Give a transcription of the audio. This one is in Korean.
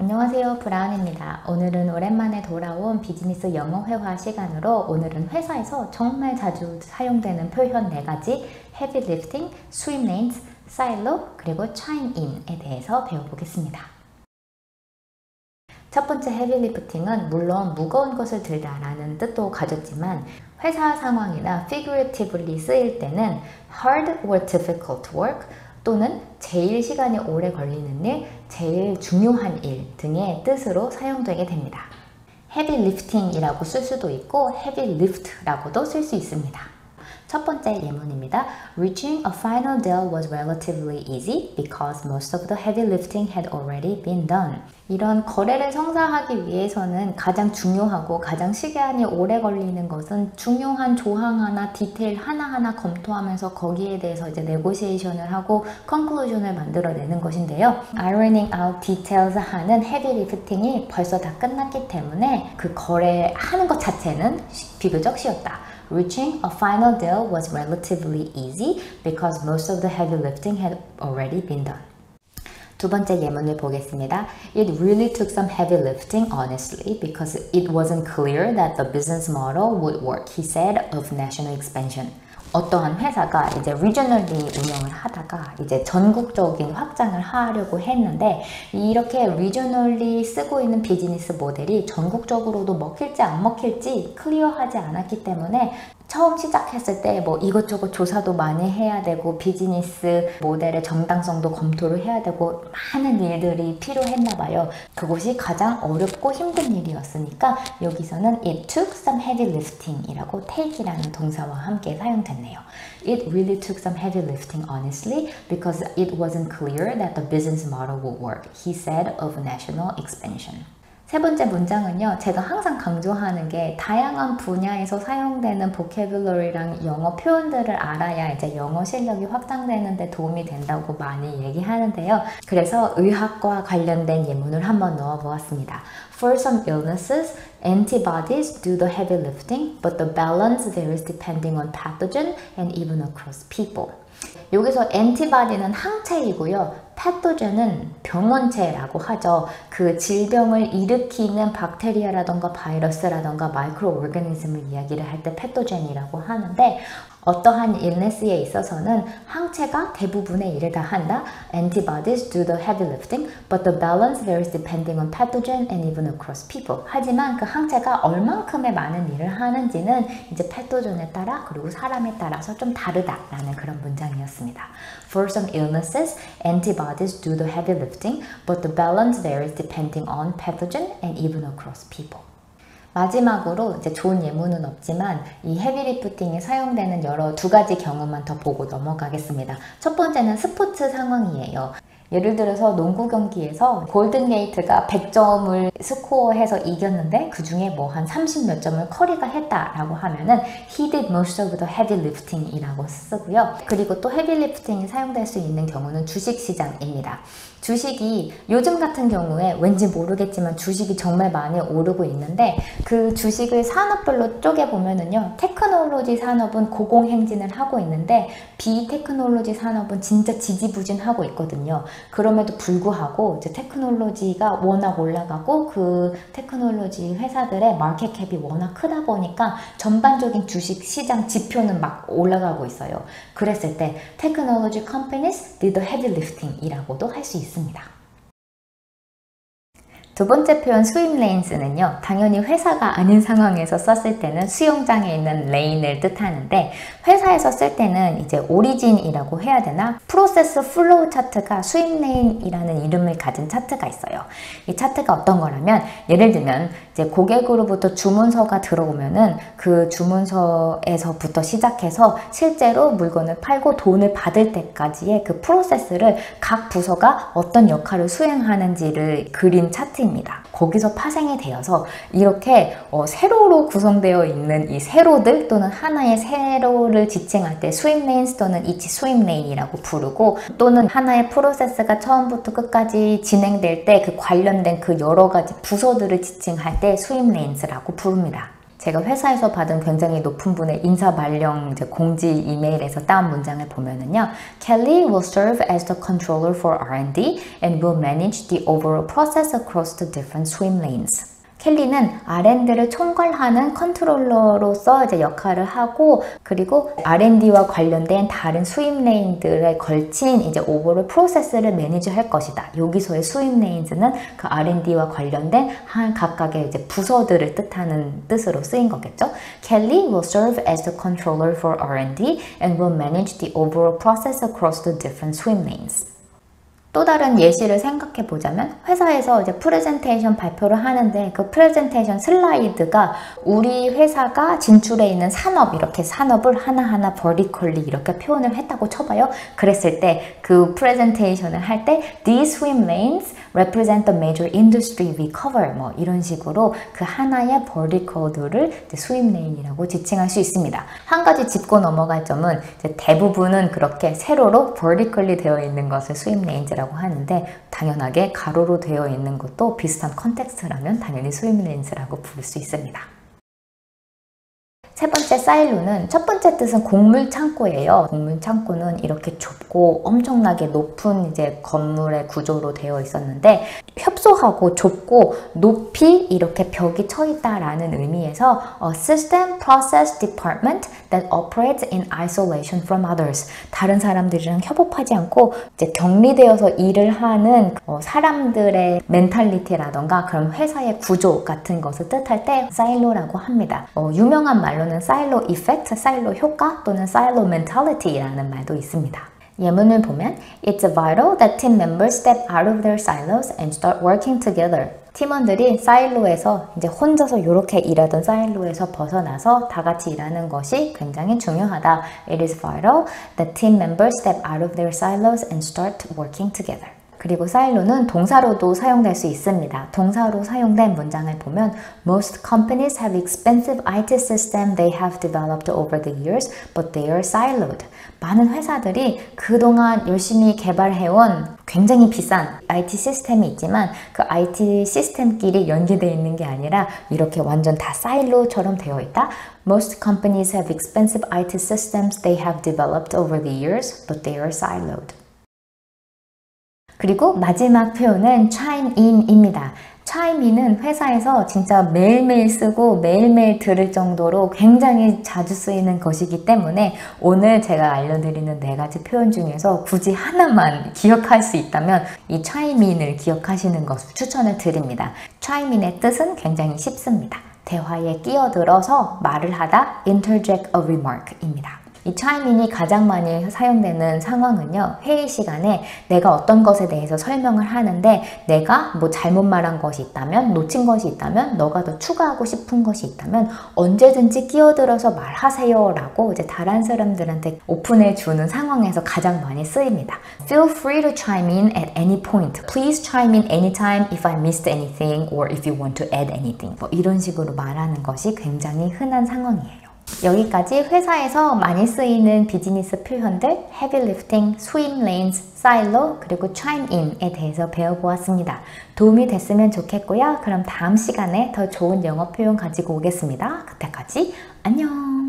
안녕하세요, 브라운입니다. 오늘은 오랜만에 돌아온 비즈니스 영어 회화 시간으로 오늘은 회사에서 정말 자주 사용되는 표현 4가지 heavy lifting, swim lanes, silo, 그리고 chime in에 대해서 배워보겠습니다. 첫 번째 heavy lifting은 물론 무거운 것을 들다 라는 뜻도 가졌지만 회사 상황이나 figuratively 쓰일 때는 hard or difficult work 또는 제일 시간이 오래 걸리는 일, 제일 중요한 일 등의 뜻으로 사용되게 됩니다. heavy lifting이라고 쓸 수도 있고 heavy lift라고도 쓸 수 있습니다. 첫 번째 예문입니다. Reaching a final deal was relatively easy because most of the heavy lifting had already been done. 이런 거래를 성사하기 위해서는 가장 중요하고 가장 시간이 오래 걸리는 것은 중요한 조항 하나, 디테일 하나하나 검토하면서 거기에 대해서 이제 네고시에이션을 하고 컨클루전을 만들어내는 것인데요. Ironing out details 하는 heavy lifting이 벌써 다 끝났기 때문에 그 거래하는 것 자체는 비교적 쉬웠다. Reaching a final deal was relatively easy because most of the heavy lifting had already been done. 두 번째 예문을 보겠습니다. It really took some heavy lifting, honestly, because it wasn't clear that the business model would work, he said, of national expansion. 어떠한 회사가 이제 regionally 운영을 하다가 이제 전국적인 확장을 하려고 했는데 이렇게 regionally 쓰고 있는 비즈니스 모델이 전국적으로도 먹힐지 안 먹힐지 클리어하지 않았기 때문에 처음 시작했을 때 뭐 이것저것 조사도 많이 해야 되고 비즈니스 모델의 정당성도 검토를 해야 되고 많은 일들이 필요했나 봐요. 그것이 가장 어렵고 힘든 일이었으니까 여기서는 it took some heavy lifting 이라고 take이라는 동사와 함께 사용됐네요. It really took some heavy lifting honestly because it wasn't clear that the business model would work, he said of national expansion. 세 번째 문장은요, 제가 항상 강조하는 게 다양한 분야에서 사용되는 보캐블러리랑 영어 표현들을 알아야 이제 영어 실력이 확장되는 데 도움이 된다고 많이 얘기하는데요. 그래서 의학과 관련된 예문을 한번 넣어보았습니다. For some illnesses, antibodies do the heavy lifting, but the balance varies depending on pathogen and even across people. 여기서 antibody는 항체이고요. pathogen은 병원체라고 하죠. 그 질병을 일으키는 박테리아라던가 바이러스라던가 마이크로오르가니즘을 이야기를 할 때 pathogen이라고 하는데 어떠한 illness에 있어서는 항체가 대부분의 일을 다 한다. Antibodies do the heavy lifting, but the balance varies depending on pathogen and even across people. 하지만 그 항체가 얼만큼의 많은 일을 하는지는 이제 pathogen에 따라 그리고 사람에 따라서 좀 다르다라는 그런 문장이었습니다. For some illnesses, antibodies do the heavy lifting, but the balance varies depending on pathogen and even across people. 마지막으로 이제 좋은 예문은 없지만 이 헤비 리프팅에 사용되는 두 가지 경우만 더 보고 넘어가겠습니다. 첫 번째는 스포츠 상황이에요. 예를 들어서 농구 경기에서 골든게이트가 100점을 스코어해서 이겼는데 그 중에 뭐 한 30 몇 점을 커리가 했다라고 하면은 he did most of the heavy lifting 이라고 쓰고요. 그리고 또 헤비 리프팅이 사용될 수 있는 경우는 주식시장입니다. 주식이 요즘 같은 경우에 왠지 모르겠지만 주식이 정말 많이 오르고 있는데 그 주식을 산업별로 쪼개보면은요. 테크놀로지 산업은 고공행진을 하고 있는데 비테크놀로지 산업은 진짜 지지부진하고 있거든요. 그럼에도 불구하고 이제 테크놀로지가 워낙 올라가고 그 테크놀로지 회사들의 마켓캡이 워낙 크다 보니까 전반적인 주식 시장 지표는 막 올라가고 있어요. 그랬을 때 technology companies did the heavy lifting 이라고도 할 수 있습니다. 두 번째 표현 swim lanes는요. 당연히 회사가 아닌 상황에서 썼을 때는 수영장에 있는 레인을 뜻하는데 회사에서 쓸 때는 이제 오리진이라고 해야 되나? 프로세스 플로우 차트가 swim lane이라는 이름을 가진 차트가 있어요. 이 차트가 어떤 거라면 예를 들면 이제 고객으로부터 주문서가 들어오면은 그 주문서에서부터 시작해서 실제로 물건을 팔고 돈을 받을 때까지의 그 프로세스를 각 부서가 어떤 역할을 수행하는지를 그린 차트입니다. 거기서 파생이 되어서 이렇게 세로로 구성되어 있는 이 세로들 또는 하나의 세로를 지칭할 때 swim lanes 또는 each swim lane이라고 부르고 또는 하나의 프로세스가 처음부터 끝까지 진행될 때 그 관련된 그 여러 가지 부서들을 지칭할 때 swim lanes라고 부릅니다. 제가 회사에서 받은 굉장히 높은 분의 인사 발령 공지 이메일에서 따온 문장을 보면은요. Kelly will serve as the controller for R&D and will manage the overall process across the different swim lanes. 켈리는 R&D를 총괄하는 컨트롤러로서 역할을 하고 그리고 R&D와 관련된 다른 스윕 레인들에 걸친 오버롤 프로세스를 매니지할 것이다. 여기서의 스윕 레인즈는 그 R&D와 관련된 각각의 부서들을 뜻하는 뜻으로 쓰인 거겠죠. Kelly will serve as the controller for R&D and will manage the overall process across the different swim lanes. 또 다른 예시를 생각해 보자면 회사에서 프레젠테이션 발표를 하는데 그 프레젠테이션 슬라이드가 우리 회사가 진출해 있는 산업 이렇게 산업을 하나하나 버티컬리 이렇게 표현을 했다고 쳐봐요. 그랬을 때 그 프레젠테이션을 할 때 These swim lanes represent the major industry we cover 뭐 이런 식으로 그 하나의 버티컬들을 swim lane이라고 지칭할 수 있습니다. 한 가지 짚고 넘어갈 점은 대부분은 그렇게 세로로 vertically 되어 있는 것을 swim lanes라고 하는데 당연하게 가로로 되어 있는 것도 비슷한 컨텍스트라면 당연히 swim lanes라고 부를 수 있습니다. 세 번째 사일로는 첫 번째 뜻은 곡물 창고예요. 곡물 창고는 이렇게 좁고 엄청나게 높은 건물의 구조로 되어 있었는데 협소하고 좁고 높이 이렇게 벽이 쳐 있다라는 의미에서 A system process department that operates in isolation from others. 다른 사람들이랑 협업하지 않고 격리되어서 일을 하는 사람들의 멘탈리티라던가 그런 회사의 구조 같은 것을 뜻할 때 사일로라고 합니다. 유명한 말로는 사일로 이펙트, 사일로 효과 또는 사일로 멘탈리티라는 말도 있습니다. 예문을 보면 It's vital that team members step out of their silos and start working together. 팀원들이 사일로에서 혼자서 이렇게 일하던 사일로에서 벗어나서 다 같이 일하는 것이 굉장히 중요하다. It is vital that team members step out of their silos and start working together. 그리고 사일로는 동사로도 사용될 수 있습니다. 동사로 사용된 문장을 보면 Most companies have expensive IT system they have developed over the years, but they are siloed. 많은 회사들이 그동안 열심히 개발해온 굉장히 비싼 IT 시스템이 있지만 그 IT 시스템끼리 연계되어 있는 게 아니라 이렇게 완전 다 사일로처럼 되어 있다. Most companies have expensive IT systems they have developed over the years, but they are siloed. 그리고 마지막 표현은 chime in입니다. chime in은 회사에서 진짜 매일매일 쓰고 매일매일 들을 정도로 굉장히 자주 쓰이는 것이기 때문에 오늘 제가 알려드리는 4가지 표현 중에서 굳이 하나만 기억할 수 있다면 이 chime in을 기억하시는 것을 추천을 드립니다. chime in의 뜻은 굉장히 쉽습니다. 대화에 끼어들어서 말을 하다 interject a remark입니다. 이 chime in이 가장 많이 사용되는 상황은요. 회의 시간에 내가 어떤 것에 대해서 설명을 하는데 내가 잘못 말한 것이 있다면 놓친 것이 있다면 너가 더 추가하고 싶은 것이 있다면 언제든지 끼어들어서 말하세요 라고 다른 사람들한테 오픈해 주는 상황에서 가장 많이 쓰입니다. Feel free to chime in at any point. Please chime in anytime if I missed anything or if you want to add anything. 이런 식으로 말하는 것이 굉장히 흔한 상황이에요. 여기까지 회사에서 많이 쓰이는 비즈니스 표현들 heavy lifting, swim lanes, silo, 그리고 chime in에 대해서 배워보았습니다. 도움이 됐으면 좋겠고요. 그럼 다음 시간에 더 좋은 영어 표현 가지고 오겠습니다. 그때까지 안녕!